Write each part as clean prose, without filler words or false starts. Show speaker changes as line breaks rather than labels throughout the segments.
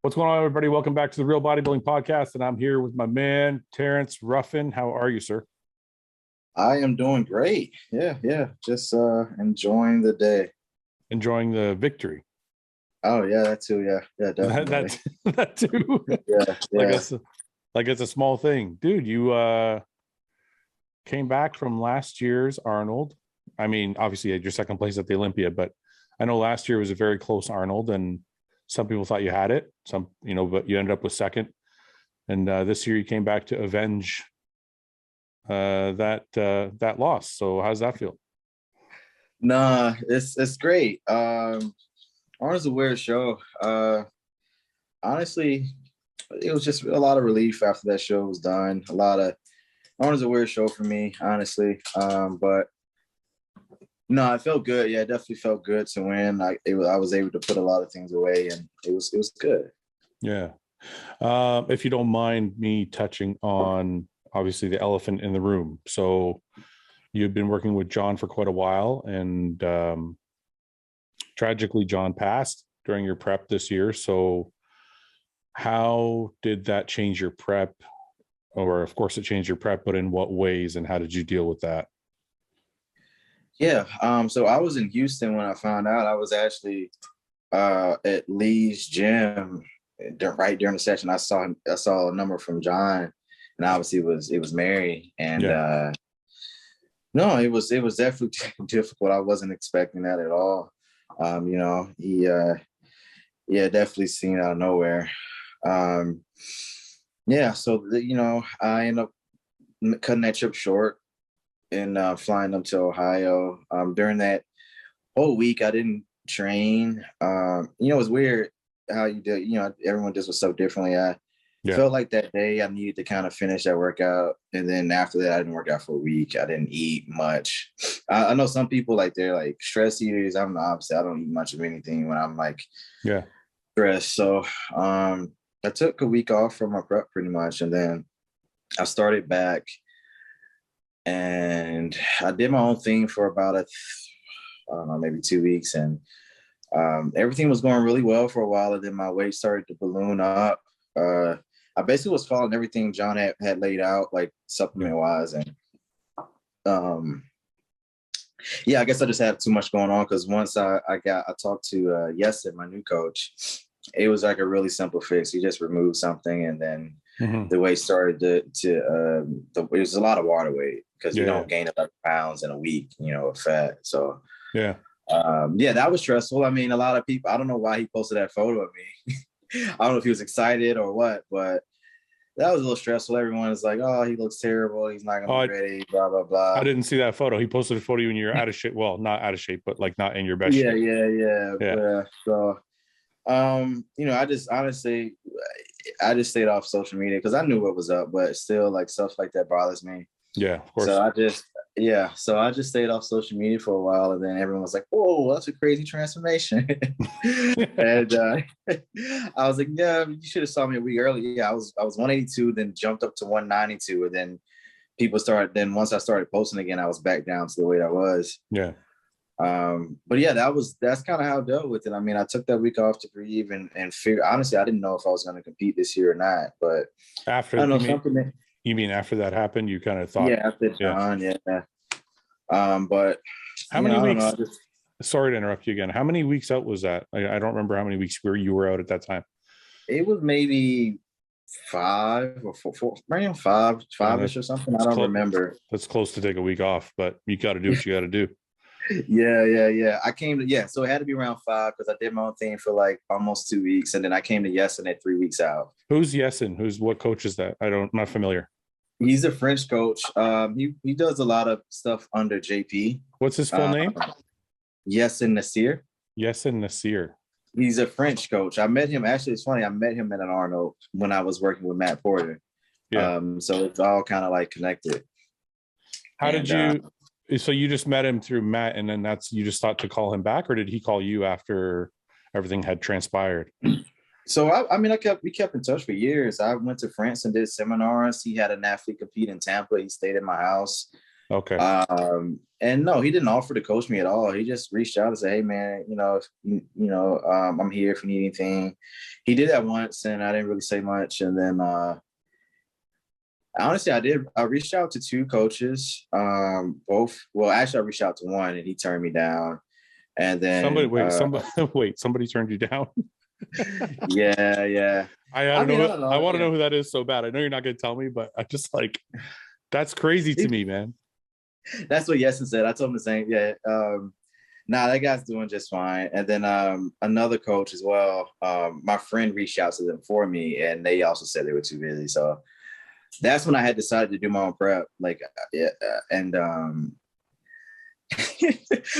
What's going on, everybody? Welcome back to the Real Bodybuilding Podcast, and I'm here with my man, Terrence Ruffin. How are you, sir?
I am doing great. Yeah. Just enjoying the day.
Enjoying the victory.
Oh, yeah, that too. Yeah, definitely.
That too.
Yeah.
Like it's a small thing. Dude, you came back from last year's Arnold. I mean, obviously you had your second place at the Olympia, but I know last year was a very close Arnold, and some people thought you had it, but you ended up with second. And this year you came back to avenge that loss. So how's that feel?
Nah, it's great. Arnold's a weird show. Honestly, it was just a lot of relief after that show was done. Arnold's a weird show for me, honestly. But no, it felt good. Yeah, it definitely felt good to win. I was able to put a lot of things away, and it was good.
Yeah. If you don't mind me touching on, obviously, the elephant in the room. So you've been working with John for quite a while, and tragically, John passed during your prep this year. So how did that change your prep? Or, of course, it changed your prep, but in what ways, and how did you deal with that?
Yeah. So I was in Houston when I found out. I was actually at Lee's gym right during the session. I saw a number from John, and obviously it was Mary. And no, it was definitely difficult. I wasn't expecting that at all. He definitely seen out of nowhere. So I ended up cutting that trip short and flying up to Ohio. During that whole week, I didn't train. It was weird how you do. Everyone does stuff differently. I felt like that day I needed to kind of finish that workout, and then after that, I didn't work out for a week. I didn't eat much. I know some people they're like stress eaters. I'm the opposite. I don't eat much of anything when I'm stressed. So I took a week off from my prep pretty much, and then I started back. And I did my own thing for about maybe 2 weeks, and everything was going really well for a while. And then my weight started to balloon up. I basically was following everything John had laid out, like supplement wise, and I guess I just had too much going on, because once I talked to Yesin, my new coach. It was like a really simple fix. He just removed something, and then the weight started to it was a lot of water weight, because you don't gain 11 pounds in a week, of fat. So that was stressful. I mean, a lot of people, I don't know why he posted that photo of me. I don't know if he was excited or what, but that was a little stressful. Everyone is like, oh, he looks terrible. He's not going to be ready, blah, blah, blah.
I didn't see that photo. He posted a photo when you're out of shape. Well, not out of shape, but not in your best shape.
Yeah. So, I just stayed off social media because I knew what was up, but still, stuff like that bothers me.
Yeah, of course.
So I just stayed off social media for a while, and then everyone was like, "Whoa, that's a crazy transformation." And I was like, "Yeah, you should have saw me a week earlier." Yeah, I was 182, then jumped up to 192, and then once I started posting again, I was back down to the weight I was.
Yeah.
But yeah, that's kind of how I dealt with it. I mean, I took that week off to breathe and figure. Honestly, I didn't know if I was going to compete this year or not. But
you mean after that happened, you kind of thought?
Yeah, after John, yeah. But
how many weeks? Sorry to interrupt you again. How many weeks out was that? I don't remember how many weeks you were out at that time.
It was maybe 5 or 4, maybe five-ish or something. I don't remember.
That's close to take a week off, but you got to do what you got to do.
Yeah. So it had to be around 5, because I did my own thing for almost 2 weeks, and then I came to Yesin at 3 weeks out.
Who's Yesin? What coach is that? I'm not familiar.
He's a French coach. He does a lot of stuff under JP.
What's his full name?
Yesin Nasir.
Yesin Nasir.
He's a French coach. I met him. Actually, it's funny. I met him at an Arnold when I was working with Matt Porter. Yeah. So it's all kind of connected. So you just met him through Matt, and then you just thought to call him back, or did he call you after everything had transpired? So we kept in touch for years. I went to France and did seminars. He had an athlete compete in Tampa. He stayed at my house.
Okay.
And no, he didn't offer to coach me at all. He just reached out and said, "Hey, man, I'm here if you need anything." He did that once, and I didn't really say much. And then, honestly, I reached out to two coaches. Both. Well, actually, I reached out to one, and he turned me down. And then
somebody turned you down.
Yeah.
I don't know. I want to know who that is so bad. I know you're not going to tell me, but I just like, that's crazy to me, man.
That's what Yesin said. I told him the same. Yeah. Nah, that guy's doing just fine. And then another coach as well. My friend reached out to them for me, and they also said they were too busy. So that's when I had decided to do my own prep. Like, and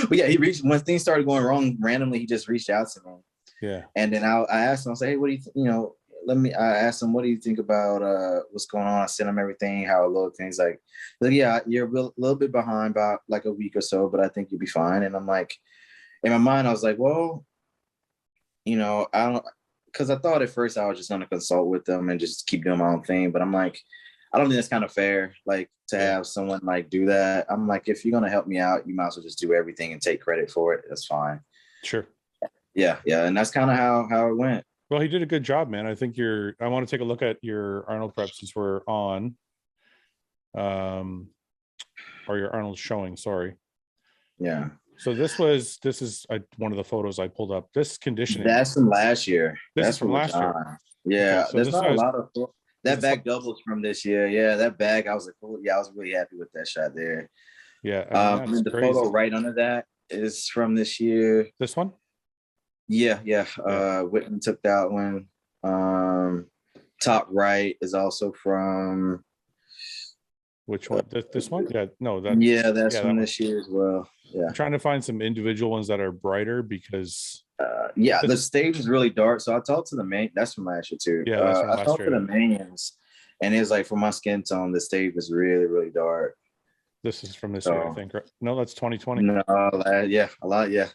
but yeah, when things started going wrong randomly, he just reached out to me.
Yeah.
And then I asked him, I said, "Hey, what do you I asked him, what do you think about what's going on?" I sent him everything, how it looked, and he's like, "Yeah, you're a little bit behind by like a week or so, but I think you'll be fine." And I'm like, in my mind, I was like, well, I don't, because I thought at first I was just going to consult with them and just keep doing my own thing. But I'm like, I don't think that's kind of fair, like to have someone like do that. I'm like, if you're going to help me out, you might as well just do everything and take credit for it. That's fine.
Sure.
Yeah. And that's kind of how it went.
Well, he did a good job, man. I think I want to take a look at your Arnold prep since we're on, or your Arnold showing, sorry.
Yeah.
So this is one of the photos I pulled up. This conditioning.
That's from last year.
That's from last year.
Yeah.
Okay, so
there's not a lot of that bag doubles from this year. Yeah, that bag, I was like, oh, yeah, I was really happy with that shot there.
Yeah. I mean,
the photo right under that is from this year.
This one?
Yeah. Whitman took that one. Top right is also from
which one? This one? Yeah, no,
that's from this year as well. Yeah.
I'm trying to find some individual ones that are brighter because
the stage is really dark. So I talked to the main. That's from last year too.
Yeah, that's from last year.
I talked to the mains, and it's like for my skin tone, the stage was really, really dark.
This is from this year, I think. Right? No, that's 2020.
No, yeah, a lot. Yeah,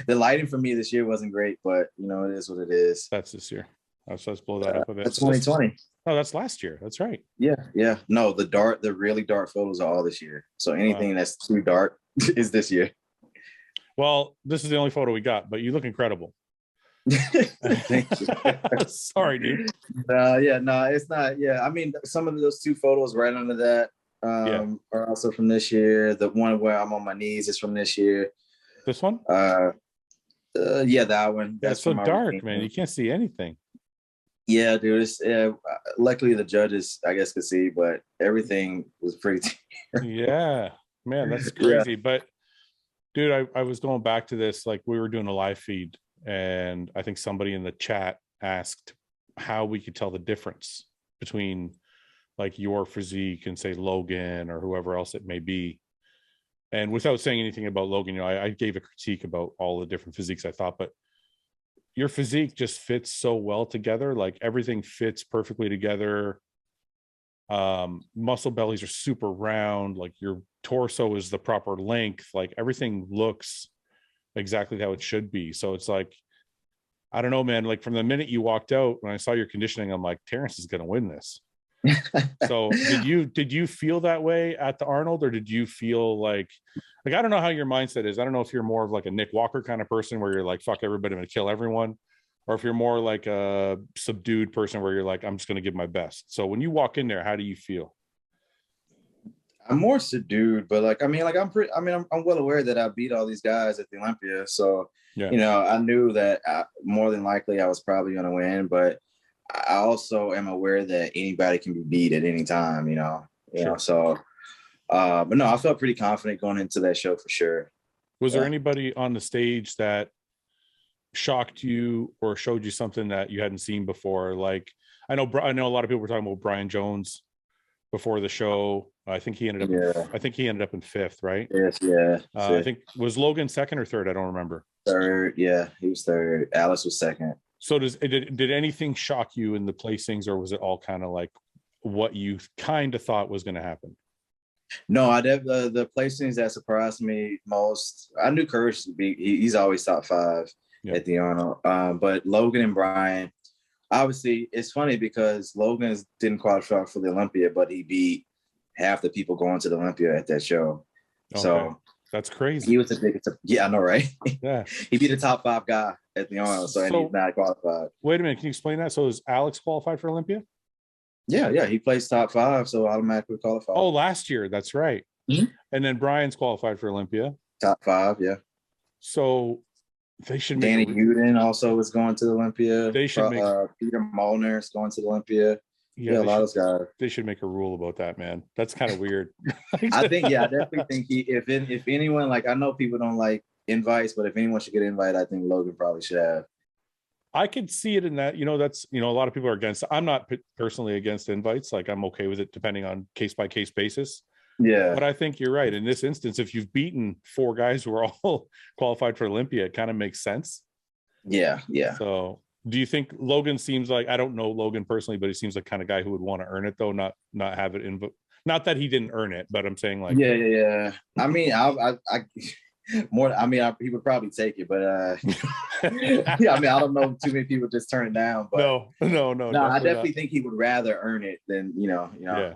the lighting for me this year wasn't great, but it is what it is.
That's this year. Let's blow that up a bit.
That's 2020.
Oh, that's last year. That's right.
Yeah. No, the really dark photos are all this year. So anything that's too dark is this year.
Well, this is the only photo we got, but you look incredible.
Thank you.
Sorry, dude.
It's not. Yeah, I mean, some of those two photos right under that are also from this year. The one where I'm on my knees is from this year.
This one?
That one.
That's so dark, man. You can't see anything.
Yeah, dude. Luckily, the judges, I guess, could see, but everything was pretty.
Yeah, man, that's crazy. But, dude, I was going back to this. Like, we were doing a live feed, and I think somebody in the chat asked how we could tell the difference between, like, your physique and, say, Logan or whoever else it may be. And without saying anything about Logan, I gave a critique about all the different physiques I thought, but your physique just fits so well together. Like, everything fits perfectly together. Muscle bellies are super round. Like, your torso is the proper length. Like, everything looks exactly how it should be. So it's like, I don't know, man, like from the minute you walked out, when I saw your conditioning, I'm like, Terrence is going to win this. So did you feel that way at the Arnold, or did you feel like I don't know how your mindset is. I don't know if you're more of like a Nick Walker kind of person where you're like, fuck everybody, I'm gonna kill everyone, or if you're more like a subdued person where you're like, I'm just gonna give my best. So when you walk in there, how do you feel?
I'm more subdued, but I'm well aware that I beat all these guys at the Olympia. So I knew that more than likely I was probably gonna win, but I also am aware that anybody can be beat at any time, so, but no, I felt pretty confident going into that show for sure.
Was there anybody on the stage that shocked you or showed you something that you hadn't seen before? Like, I know a lot of people were talking about Brian Jones before the show. I think he ended up in fifth, right?
Yes. Yeah.
I think, was Logan second or third? I don't remember.
Third. Yeah. He was third. Alice was second.
So did anything shock you in the placings, or was it all kind of like what you kind of thought was going to happen?
No, the placings that surprised me most, I knew Courage would be, he's always top five at the Arnold. But Logan and Brian, obviously, it's funny because Logan didn't qualify for the Olympia, but he beat half the people going to the Olympia at that show.
Okay.
So
That's crazy.
he was the biggest. Yeah, I know, right?
Yeah.
He'd be the top 5 guy at the Arnold, so and he's not qualified.
Wait a minute, can you explain that? So is Alex qualified for Olympia?
Yeah, he plays top 5, so automatically qualified.
Oh, last year, that's right.
Mm-hmm.
And then Brian's qualified for Olympia.
Top 5, yeah.
So they should make
Danny Uden also is going to the Olympia.
They should make
Peter Molnar is going to the Olympia. Yeah, a lot of guys.
They should make a rule about that, man. That's kind of weird.
I definitely think if anyone, like, I know people don't like invites, but if anyone should get an invite, I think Logan probably should have. I
could see it in that, that's, a lot of people are against. I'm not personally against invites. Like, I'm okay with it depending on case by case basis.
Yeah.
But I think you're right. In this instance, if you've beaten 4 guys who are all qualified for Olympia, it kind of makes sense.
Yeah.
So do you think Logan seems like, I don't know Logan personally, but he seems like kind of guy who would want to earn it though, not have it in, not that he didn't earn it, but I'm saying like,
yeah. I mean, he would probably take it, but yeah, I mean, I don't know too many people just turn it down. But
no.
I definitely think he would rather earn it than
Yeah.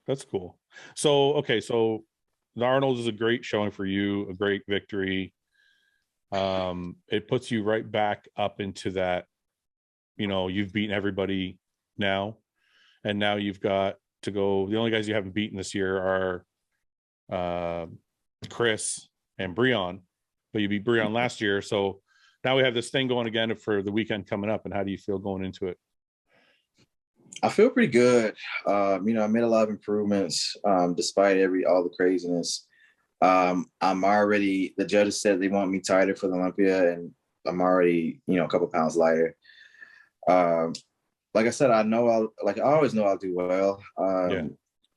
That's cool. So the Arnold is a great showing for you, a great victory. It puts you right back up into that, you've beaten everybody now, and now you've got to go. The only guys you haven't beaten this year are Chris and Breon, but you beat Breon last year. So now we have this thing going again for the weekend coming up. And how do you feel going into it?
I feel pretty good. I made a lot of improvements despite all the craziness. I'm already, the judges said they want me tighter for the Olympia, and I'm already, a couple pounds lighter. Like I said, I always know I'll do well.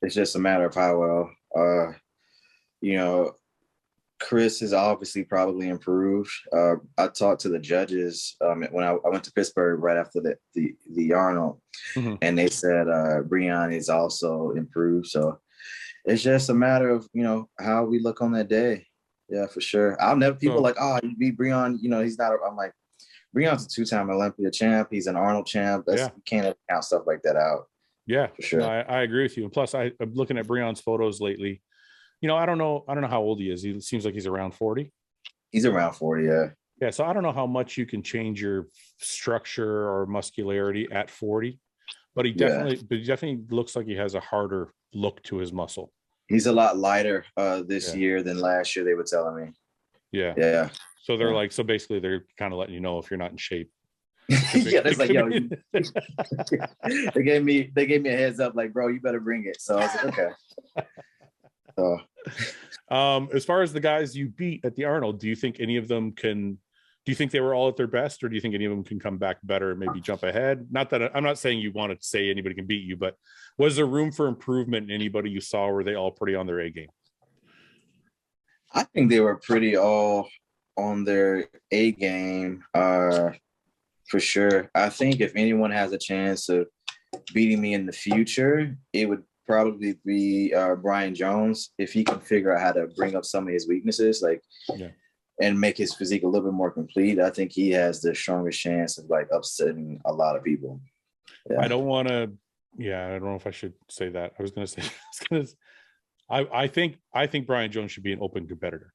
It's just a matter of how well. Chris has obviously probably improved. I talked to the judges when I went to Pittsburgh right after the Arnold, and they said Breon is also improved. So it's just a matter of how we look on that day. Yeah, for sure. People like, oh, you beat Breon. He's not. I'm like, Breon's a 2-time Olympia champ. He's an Arnold champ. You can't count stuff like that out. Yeah, for sure.
No, I agree with you. And plus, I'm looking at Breon's photos lately. I don't know how old he is. He seems like he's around 40.
He's around 40, yeah.
Yeah, so I don't know how much you can change your structure or muscularity at 40, but he definitely looks like he has a harder look to his muscle.
He's a lot lighter this year than last year, they were telling me.
Yeah. So they're so basically they're kind of letting you know if you're not in shape.
Yeah, that's like, yo, they gave me a heads up, like, bro, you better bring it. So I was like, okay.
As far as the guys you beat at the Arnold, do you think any of them do you think they were all at their best, or do you think any of them can come back better and maybe jump ahead? Not that I'm not saying you want to say anybody can beat you, but was there room for improvement in anybody you saw? Were they all pretty on their A game?
I think they were pretty all on their A game, for sure. I think if anyone has a chance of beating me in the future, it would probably be Brian Jones, if he can figure out how to bring up some of his weaknesses, and make his physique a little bit more complete. I think he has the strongest chance of upsetting a lot of people. Yeah.
I don't know if I should say that. I was going to say, I think Brian Jones should be an open competitor.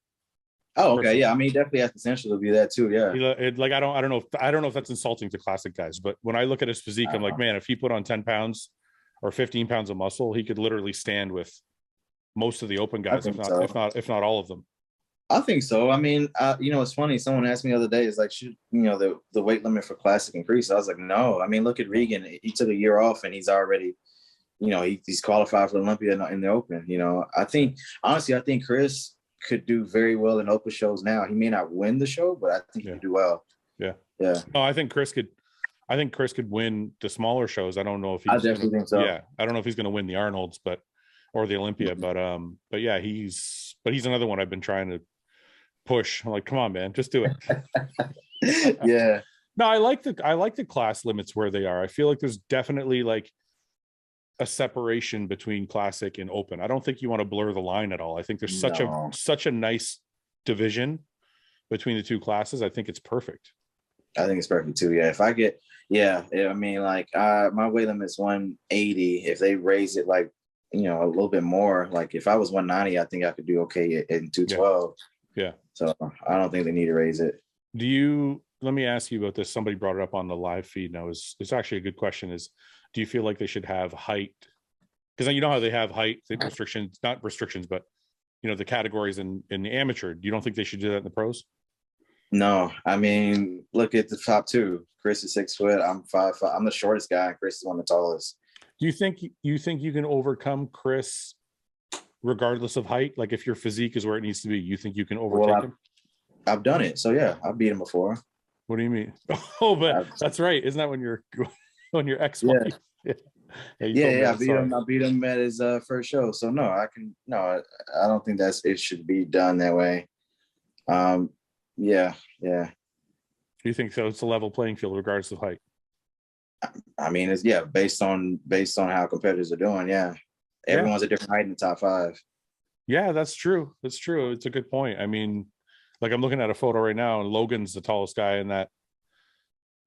Oh, okay. Personally. Yeah. I mean, he definitely has potential to be that too. Yeah.
I don't know if that's insulting to classic guys, but when I look at his physique, I'm like, man, if he put on 10 pounds or 15 pounds of muscle, he could literally stand with most of the open guys, if not all of them.
I think so. I mean, it's funny. Someone asked me the other day, it's like, should the weight limit for classic increase? I was like, no. I mean, look at Regan. He took a year off and he's already, he's qualified for Olympia in the open. I think Chris could do very well in open shows now. He may not win the show, but I think he could do well.
Yeah. No, I think Chris could win the smaller shows. I don't know if
I definitely think so.
Yeah, I don't know if he's going to win the Arnolds, or the Olympia, but yeah, he's another one I've been trying to push. I'm like, come on, man, just do
it. Yeah.
No, I like the class limits where they are. I feel like there's definitely a separation between classic and open. I don't think you want to blur the line at all. I think there's such a nice division between the two classes. I think it's perfect.
I think it's perfect too. Yeah. If I get, I mean, my weight limit is 180. If they raise it a little bit more. Like if I was 190, I think I could do okay in 212.
Yeah.
So I don't think they need to raise it.
Let me ask you about this. Somebody brought it up on the live feed. And it's actually a good question is, do you feel like they should have height? Because you know how they have height restrictions, not restrictions, but the categories in the amateur. You don't think they should do that in the pros?
No, I mean, look at the top two. Chris is 6 foot. I'm 5'5". I'm the shortest guy, and Chris is one of the tallest.
Do you think you can overcome Chris regardless of height? Like if your physique is where it needs to be, you think you can overtake him?
I've done it. So yeah, I've beat him before.
What do you mean? Oh, but that's right. Isn't that when you're ex-wife?
Yeah. I beat him at his first show. So no, I don't think it should be done that way. Yeah.
Do you think so? It's a level playing field regardless of height.
I mean, it's based on how competitors are doing. Yeah. Everyone's a different height in the top 5.
Yeah, that's true. That's true. It's a good point. I mean, like I'm looking at a photo right now, and Logan's the tallest guy in that.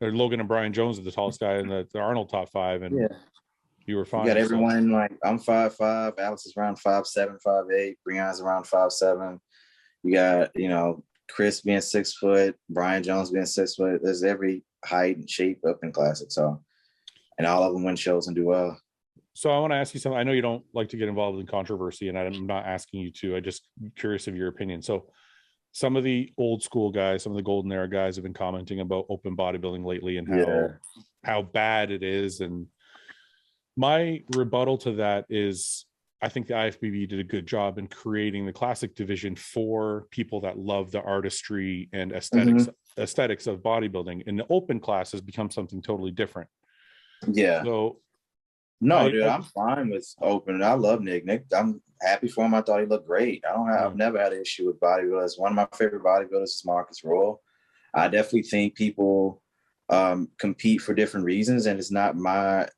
Or Logan and Brian Jones are the tallest guy in the Arnold top 5, and you were fine.
You got everyone like I'm 5'5", Alex is around 5'7", 5'8", Breon's around 5'7". You got Chris being 6 foot, Brian Jones being 6 foot. There's every height and shape up in Classic. So, and all of them win shows and do well.
So I want to ask you something. I know you don't like to get involved in controversy, and I'm not asking you to. I'm just curious of your opinion. So some of the old school guys, some of the golden era guys have been commenting about open bodybuilding lately and how bad it is. And my rebuttal to that is I think the IFBB did a good job in creating the classic division for people that love the artistry and aesthetics of bodybuilding. And the open class has become something totally different.
Yeah.
So
no, dude, I'm fine with open. I love Nick. I'm happy for him. I thought he looked great. I've never had an issue with bodybuilders. One of my favorite bodybuilders is Marcus Royal. I definitely think people compete for different reasons, and it's not my,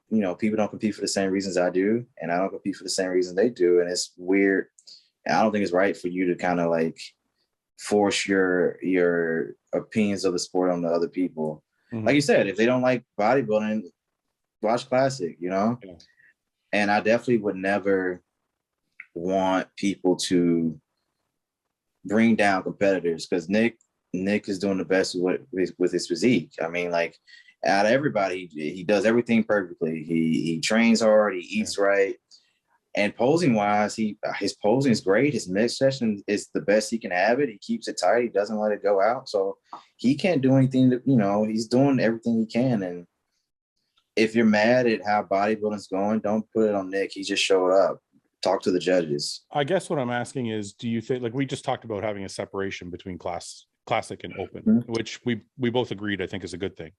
people don't compete for the same reasons I do, and I don't compete for the same reasons they do, and it's weird. And I don't think it's right for you to kind of like force your opinions of the sport on the other people. Mm-hmm. Like you said, if they don't like bodybuilding, watch Classic, And I definitely would never want people to bring down competitors, because Nick is doing the best with his physique. I mean, like out of everybody, he does everything perfectly. He trains hard, he eats right, and posing wise, his posing is great. His mid session is the best he can have it. He keeps it tight. He doesn't let it go out. So he can't do anything he's doing everything he can. And if you're mad at how bodybuilding's going, don't put it on Nick. He just showed up. Talk to the judges.
I guess what I'm asking is, do you think, like we just talked about having a separation between classic and open, which we both agreed I think is a good thing.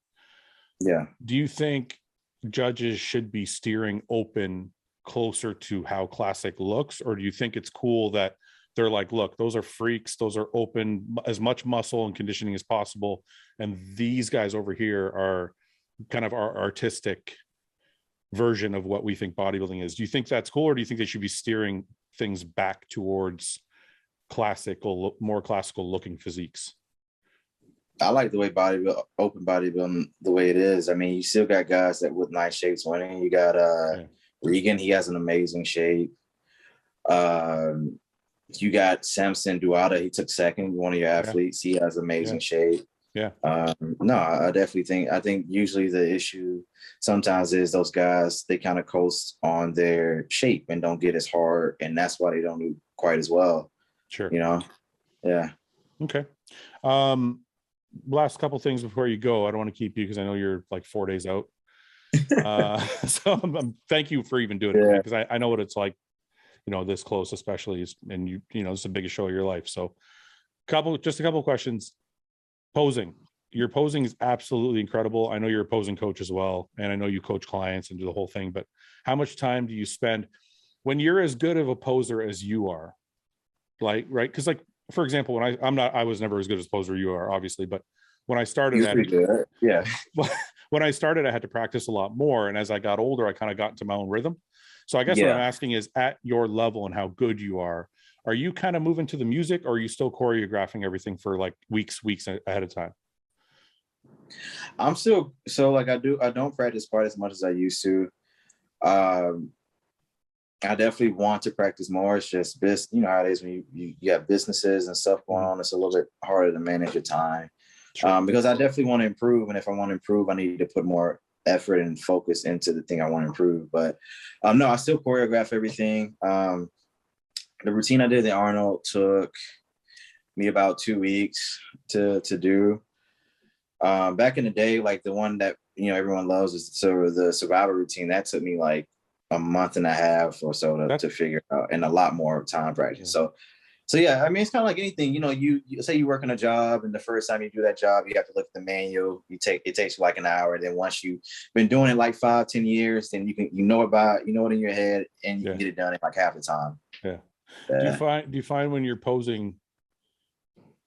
Yeah.
Do you think judges should be steering open closer to how classic looks, or do you think it's cool that they're like, look, those are freaks, those are open, as much muscle and conditioning as possible, and these guys over here are kind of our artistic version of what we think bodybuilding is? Do you think that's cool, or do you think they should be steering things back towards more classical looking physiques?
I like the way open bodybuilding the way it is. I mean, you still got guys that with nice shapes winning. You got Regan, he has an amazing shape. You got Samson Duada, he took second, one of your athletes. He has amazing shape.
Yeah.
No, I think usually the issue sometimes is those guys, they kind of coast on their shape and don't get as hard, and that's why they don't do quite as well.
Sure.
Yeah.
Okay. Last couple things before you go. I don't want to keep you because I know you're like 4 days out. So thank you for even doing it, because I know what it's like, this close, especially, and it's the biggest show of your life. So just a couple of questions. Posing. Your posing is absolutely incredible. I know you're a posing coach as well, and I know you coach clients and do the whole thing, but how much time do you spend when you're as good of a poser as you are? Like, right? Because like, for example, when I was never as good as a poser you are, obviously, but when I started, when I started, I had to practice a lot more. And as I got older, I kind of got into my own rhythm. So I guess what I'm asking is, at your level and how good you are you kind of moving to the music, or are you still choreographing everything for like weeks ahead of time?
I'm still, so like I don't practice quite as much as I used to. I definitely want to practice more. It's just you know how it is when you have businesses and stuff going on. It's a little bit harder to manage your time. Sure. Because I definitely want to improve. And if I want to improve, I need to put more effort and focus into the thing I want to improve. But no, I still choreograph everything. The routine I did at Arnold took me about 2 weeks to do. Back in the day, like the one that, you know, everyone loves is sort of the survival routine. That took me like a month and a half or so to figure out, and a lot more time practice. Yeah. So yeah, I mean, it's kind of like anything, you know, you say you work on a job, and the first time you do that job, you have to look at the manual. It takes you like an hour. And then once you've been doing it like 5-10 years, then you know it in your head, and you can get it done in like half the time.
Yeah. Do you find when you're posing,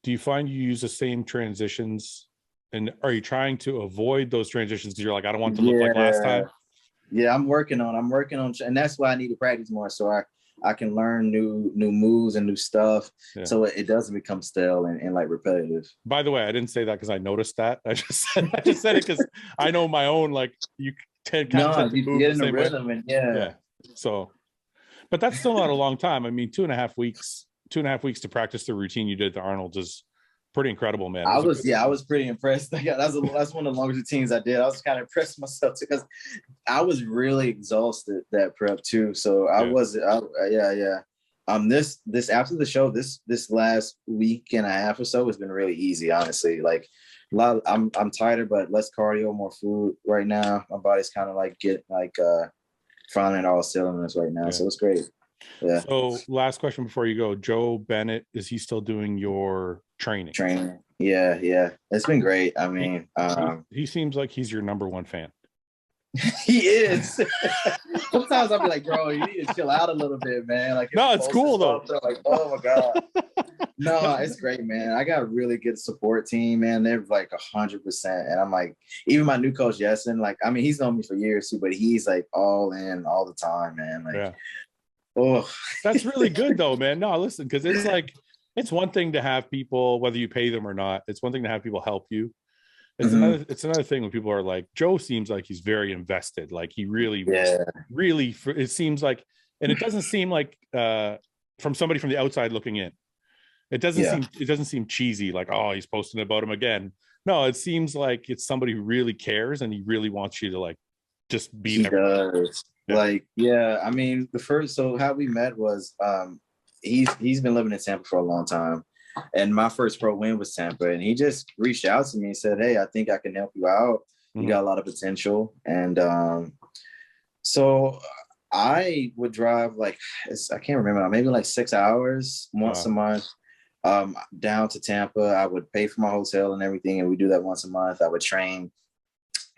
do you find you use the same transitions, and are you trying to avoid those transitions because you're like, I don't want to look like last time?
Yeah, I'm working on, and that's why I need to practice more, so I can learn new moves and new stuff, so it doesn't become stale and like repetitive.
By the way, I didn't say that because I noticed that. I just said it because I know my own, like, you tend to move
get in the rhythm way. And yeah.
So, but that's still not a long time. I mean, 2.5 weeks to practice the routine you did at the Arnold is pretty incredible, man.
I was pretty impressed. That's one of the longest routines I did. I was kind of impressed myself too, because I was really exhausted that prep too. So this after the show, this last week and a half or so has been really easy, honestly. Like I'm tighter, but less cardio, more food right now. My body's kind of like firing all cylinders right now. So it's great. Yeah.
So last question before you go, Joe Bennett, is he still doing your training?
Yeah. It's been great. I mean,
he seems like he's your number one fan.
He is. Sometimes I'll be like, bro, you need to chill out a little bit, man. Like,
no, it's cool though.
Like, oh my God. No, it's great, man. I got a really good support team, man. They're like 100%. And I'm like, even my new coach, Yesin, like, I mean, he's known me for years too, but he's like all in all the time, man. Like, oh,
that's really good though, man. No, listen, because it's like, it's one thing to have people, whether you pay them or not, it's one thing to have people help you. It's another thing when people are like, Joe seems like he's very invested. Like he really, it seems like, and it doesn't seem like from somebody from the outside looking in, it doesn't seem cheesy. Like, oh, he's posting about him again. No, it seems like it's somebody who really cares, and he really wants you to like just be there.
Like, I mean, so how we met was, he's been living in Tampa for a long time. And my first pro win was Tampa, and he just reached out to me and said, hey, I think I can help you out. You got a lot of potential. And so I would drive I can't remember, maybe like 6 hours once a month down to Tampa. I would pay for my hotel and everything, and we do that once a month. I would train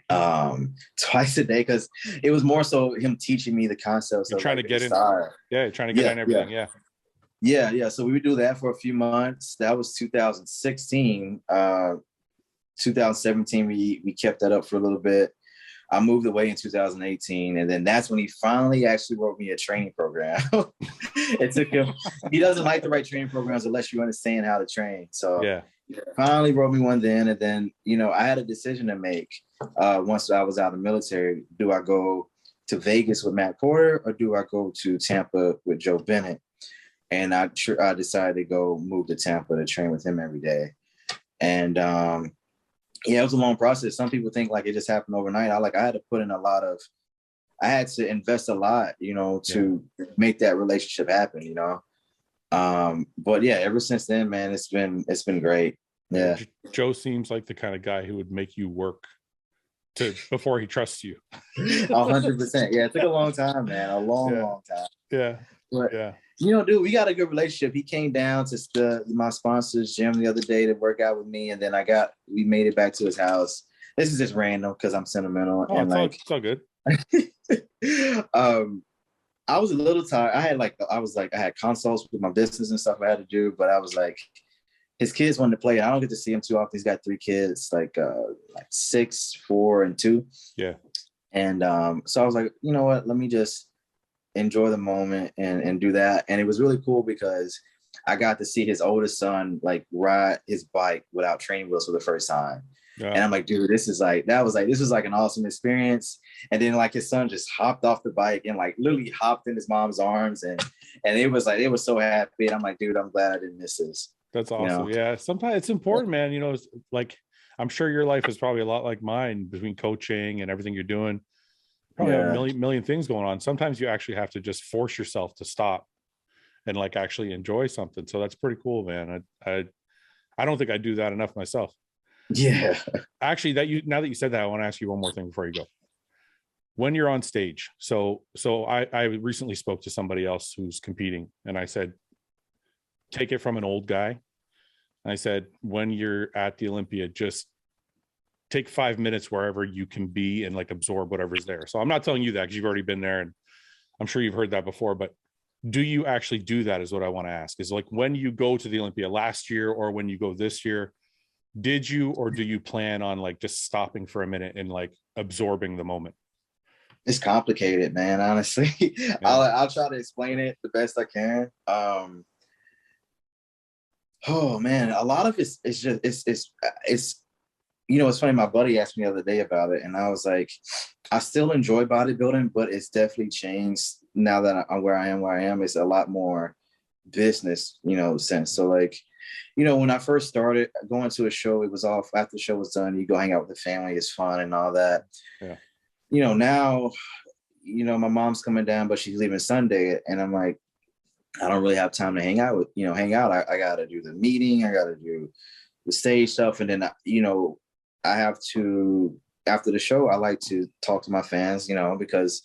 twice a day, because it was more so him teaching me the concepts.
You're trying to get in. Trying to get in everything.
Yeah. So we would do that for a few months. That was 2016. 2017, we kept that up for a little bit. I moved away in 2018, and then that's when he finally actually wrote me a training program. It took him. He doesn't like to write training programs unless you understand how to train. So finally wrote me one then, and then I had a decision to make. Once I was out of the military, do I go to Vegas with Matt Porter, or do I go to Tampa with Joe Bennett? And I decided to move to Tampa to train with him every day. And it was a long process. Some people think like it just happened overnight. I had to put in I had to invest a lot, to make that relationship happen, But ever since then, man, it's been great. Yeah.
Joe seems like the kind of guy who would make you work before he trusts you.
100%. Yeah. It took a long time, man. A long time.
Yeah.
But, dude, we got a good relationship. He came down to my sponsor's gym the other day to work out with me, and then we made it back to his house. This is just random because I'm sentimental.
Oh, and it's all good.
I was a little tired. I had consults with my business and stuff I had to do, but I was like, his kids wanted to play. I don't get to see him too often. He's got 3 kids, like 6, 4, and 2.
Yeah. And
so I was like, you know what? Let me just enjoy the moment and do that. And it was really cool because I got to see his oldest son like ride his bike without training wheels for the first time.
Yeah.
And I'm like, dude, this was like an awesome experience. And then like his son just hopped off the bike and like literally hopped in his mom's arms, and it was like, it was so happy. And I'm like, dude, I'm glad I didn't miss this.
That's awesome. Yeah. Sometimes it's important, man. You know, it's like, I'm sure your life is probably a lot like mine between coaching and everything you're doing. Probably have a million things going on. Sometimes you actually have to just force yourself to stop and like actually enjoy something. So that's pretty cool, man. I don't think I do that enough myself.
Yeah.
Actually, now that you said that, I want to ask you one more thing before you go. When you're on stage, so I recently spoke to somebody else who's competing, and I said, take it from an old guy. And I said, when you're at the Olympia, just take 5 minutes wherever you can be and like absorb whatever's there. So I'm not telling you that because you've already been there, and I'm sure you've heard that before, but do you actually do that is what I want to ask. Is like, when you go to the Olympia last year or when you go this year, did you or do you plan on like just stopping for a minute and like absorbing the moment?
It's complicated, man, honestly. Yeah. I'll try to explain it the best I can. Oh man, a lot of it's just it's you know, it's funny, my buddy asked me the other day about it, and I was like, I still enjoy bodybuilding, but it's definitely changed now that I'm where I am. It's a lot more business, you know, sense. So like, you know, when I first started going to a show, it was off after the show was done, you go hang out with the family, it's fun and all that.
Yeah.
You know, now, you know, my mom's coming down, but she's leaving Sunday, and I'm like, I don't really have time to hang out. I got to do the meeting, I got to do the stage stuff, and then, you know, I have to, after the show, I like to talk to my fans, you know, because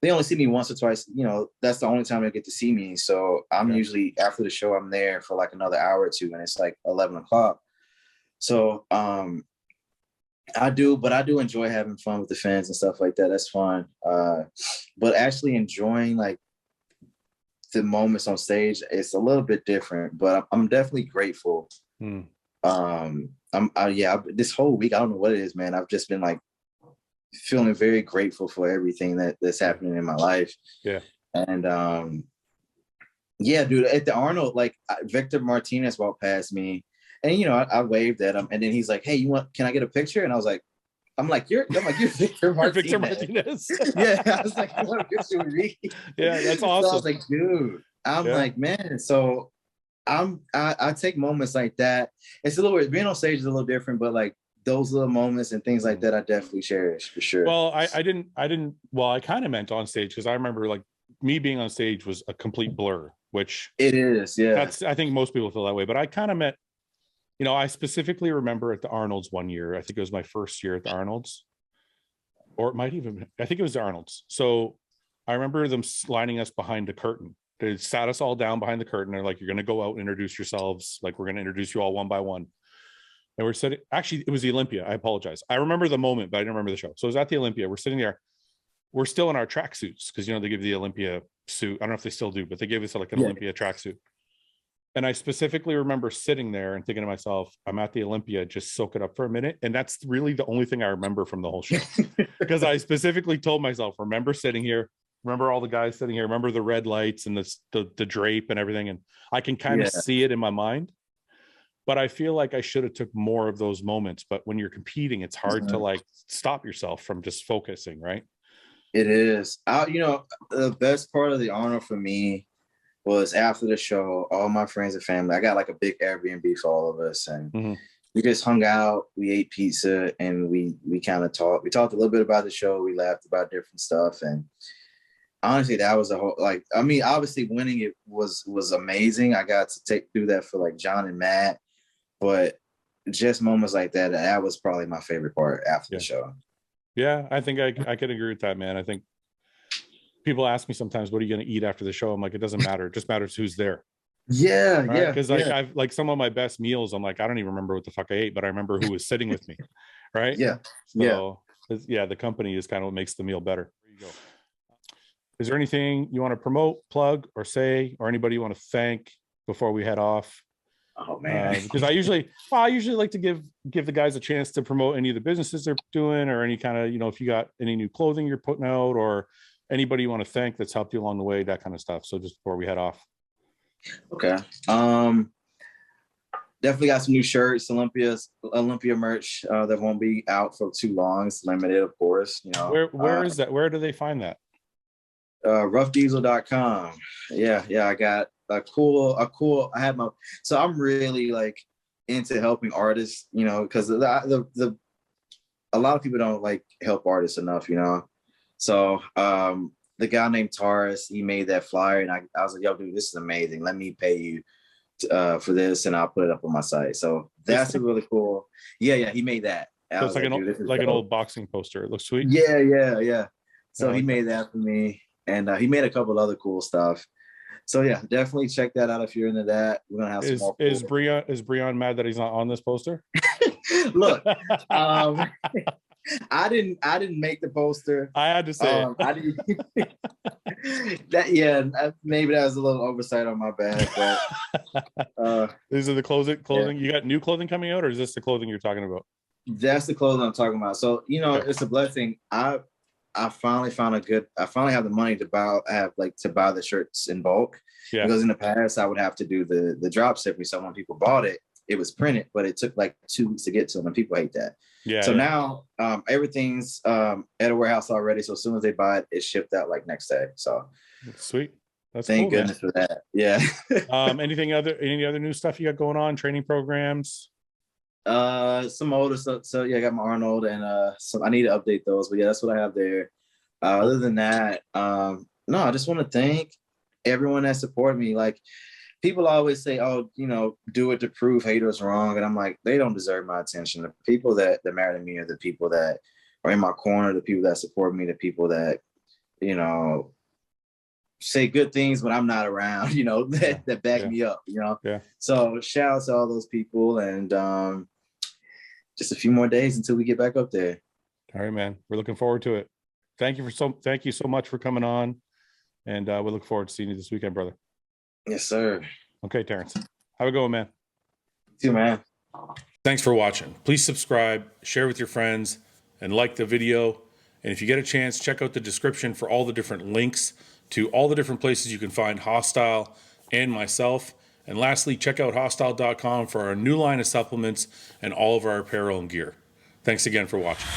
they only see me once or twice, you know, that's the only time they get to see me. So I'm usually, after the show, I'm there for like another hour or two, and it's like 11 o'clock. So I do enjoy having fun with the fans and stuff like that. That's fun. But actually enjoying like the moments on stage, it's a little bit different, but I'm definitely grateful. This whole week, I don't know what it is, man. I've just been like feeling very grateful for everything that's happening in my life.
Yeah.
And dude, at the Arnold, like Victor Martinez walked past me, and you know, I waved at him, and then he's like, "Hey, can I get a picture?" And I was like, you're Victor Martinez.
Victor Martinez.
Yeah, I was like, you want a picture with me?
Yeah, that's awesome.
So I was like, dude, like, man, so I take moments like that. It's a little weird. Being on stage is a little different, but like those little moments and things like that, I definitely cherish for sure.
Well, I kind of meant on stage, because I remember like me being on stage was a complete blur, which
it is. Yeah.
I think most people feel that way, but I kind of meant, you know, I specifically remember at the Arnold's one year, I think it was my first year at the Arnold's, or it might even, I think it was the Arnold's. So I remember them lining us behind the curtain. They sat us all down behind the curtain. They're like, you're going to go out and introduce yourselves. Like, we're going to introduce you all one by one. And we're sitting, actually, it was the Olympia. I apologize. I remember the moment, but I didn't remember the show. So it was at the Olympia. We're sitting there. We're still in our tracksuits, because, you know, they give the Olympia suit. I don't know if they still do, but they gave us like an Olympia tracksuit. And I specifically remember sitting there and thinking to myself, I'm at the Olympia, just soak it up for a minute. And that's really the only thing I remember from the whole show. Because I specifically told myself, remember sitting here, remember all the guys sitting here, remember the red lights and the drape and everything. And I can kind of see it in my mind. But I feel like I should have took more of those moments. But when you're competing, it's hard to like stop yourself from just focusing, right?
It is. You know, the best part of the Arnold for me was after the show, all my friends and family, I got like a big Airbnb for all of us. And we just hung out, we ate pizza, and we kind of talked. We talked a little bit about the show. We laughed about different stuff. And honestly, that was a whole, like, I mean, obviously winning it was amazing. I got to do that for like John and Matt, but just moments like that, that was probably my favorite part after the show.
Yeah, I think I could agree with that, man. I think people ask me sometimes, what are you going to eat after the show? I'm like, it doesn't matter. It just matters who's there.
Yeah.
Right?
Yeah.
Because like I've like some of my best meals, I'm like, I don't even remember what the fuck I ate, but I remember who was sitting with me. Right.
Yeah.
So the company is kind of what makes the meal better. There you go. Is there anything you want to promote, plug, or say, or anybody you want to thank before we head off?
Oh man,
because I usually like to give the guys a chance to promote any of the businesses they're doing, or any kind of, you know, if you got any new clothing you're putting out, or anybody you want to thank that's helped you along the way, that kind of stuff. So just before we head off.
Okay. definitely got some new shirts, Olympia merch that won't be out for too long. It's limited, of course. You know,
Where is that? Where do they find that?
roughdiesel.com. Yeah. I got a cool. I have so I'm really like into helping artists, you know, because the a lot of people don't like help artists enough, you know. So the guy named Taurus, he made that flyer, and I was like, yo, dude, this is amazing. Let me pay you for this, and I'll put it up on my site. So that's a really cool. Yeah, he made that.
So it's like an old boxing poster. It looks sweet.
Yeah. So he
like
made that for me, and he made a couple other cool stuff. So yeah, definitely check that out if you're into that. We're gonna have some more.
Is Breon mad that he's not on this poster?
Look, I didn't make the poster.
I had to say
I didn't. Maybe that was a little oversight on my bad. But
these are the clothing.
Yeah.
You got new clothing coming out, or is this the clothing you're talking about?
That's the clothing I'm talking about. So It's a blessing. I finally found I finally have the money to buy the shirts in bulk.
Yeah.
Because in the past I would have to do the drop shipping. So when people bought it, it was printed, but it took like 2 weeks to get to them, and people hate that.
Yeah.
So now everything's at a warehouse already. So as soon as they buy it, it's shipped out like next day. So
sweet. That's
thank
cool,
goodness for that. Yeah.
Any other new stuff you got going on? Training programs?
Some older stuff. So yeah, I got my Arnold, and I need to update those. But yeah, that's what I have there. Other than that, no, I just want to thank everyone that supported me. Like, people always say, oh, do it to prove haters wrong. And I'm like, they don't deserve my attention. The people that matter to me are the people that are in my corner, the people that support me, the people that, say good things when I'm not around, that back me up,
Yeah.
So shout out to all those people, and just a few more days until we get back up there.
All right, man. We're looking forward to it. Thank you so much for coming on. And we look forward to seeing you this weekend, brother.
Yes, sir.
Okay, Terrence. Have a good one, man.
You too, man.
Thanks for watching. Please subscribe, share with your friends, and like the video. And if you get a chance, check out the description for all the different links to all the different places you can find Hostile and myself. And lastly, check out hostile.com for our new line of supplements and all of our apparel and gear. Thanks again for watching.